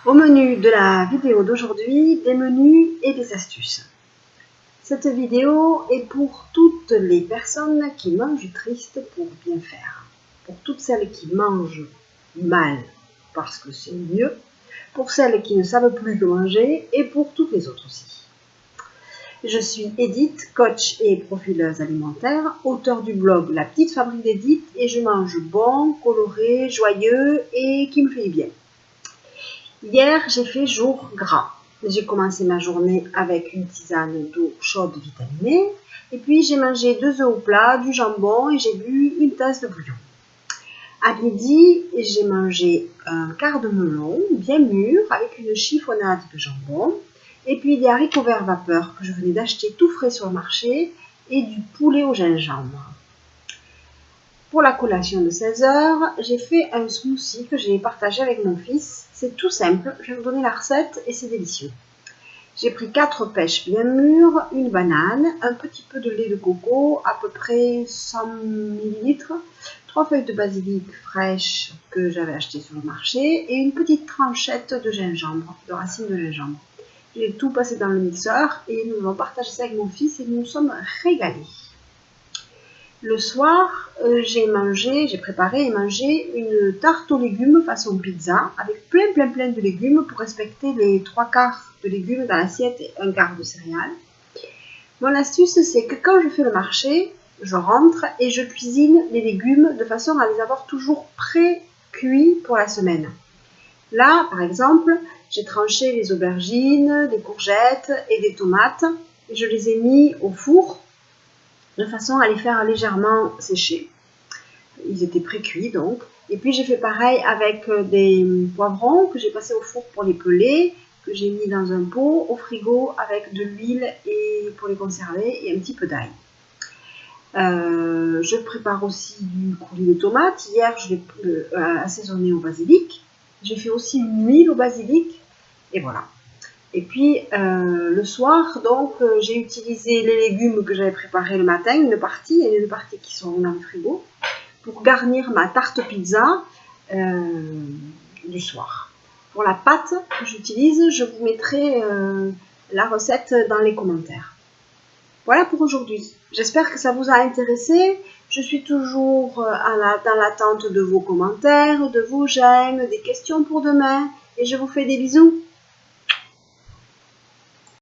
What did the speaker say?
Au menu de la vidéo d'aujourd'hui, des menus et des astuces. Cette vidéo est pour toutes les personnes qui mangent triste pour bien faire. Pour toutes celles qui mangent mal parce que c'est mieux. Pour celles qui ne savent plus que manger et pour toutes les autres aussi. Je suis Edith, coach et profileuse alimentaire, auteur du blog La Petite Fabrique d'Edith et je mange bon, coloré, joyeux et qui me fait du bien. Hier, j'ai fait jour gras. J'ai commencé ma journée avec une tisane d'eau chaude vitaminée. Et puis, j'ai mangé 2 œufs au plat, du jambon et j'ai bu une tasse de bouillon. À midi, j'ai mangé un quart de melon bien mûr avec une chiffonnade de jambon. Et puis des haricots verts vapeur que je venais d'acheter tout frais sur le marché et du poulet au gingembre. Pour la collation de 16 h, j'ai fait un smoothie que j'ai partagé avec mon fils. C'est tout simple, je vais vous donner la recette et c'est délicieux. J'ai pris 4 pêches bien mûres, une banane, un petit peu de lait de coco, à peu près 100 ml, 3 feuilles de basilic fraîches que j'avais achetées sur le marché et une petite tranchette de gingembre, de racines de gingembre. J'ai tout passé dans le mixeur et nous avons partagé ça avec mon fils et nous nous sommes régalés. Le soir, j'ai préparé et mangé une tarte aux légumes façon pizza avec plein de légumes pour respecter les 3/4 de légumes dans l'assiette et 1/4 de céréales. Mon astuce, c'est que quand je fais le marché, je rentre et je cuisine les légumes de façon à les avoir toujours pré-cuits pour la semaine. Là, par exemple, j'ai tranché les aubergines, des courgettes et des tomates et je les ai mis au four de façon à les faire légèrement sécher. Ils étaient pré-cuits donc. Et puis j'ai fait pareil avec des poivrons que j'ai passé au four pour les peler, que j'ai mis dans un pot au frigo avec de l'huile et pour les conserver et un petit peu d'ail. Je prépare aussi du coulis de tomates. Hier, je l'ai assaisonné au basilic. J'ai fait aussi une huile au basilic. Et voilà. Et puis, le soir, donc, j'ai utilisé les légumes que j'avais préparés le matin, une partie, et une partie qui sont dans le frigo, pour garnir ma tarte pizza du soir. Pour la pâte que j'utilise, je vous mettrai la recette dans les commentaires. Voilà pour aujourd'hui. J'espère que ça vous a intéressé. Je suis toujours dans l'attente de vos commentaires, de vos j'aime, des questions pour demain. Et je vous fais des bisous.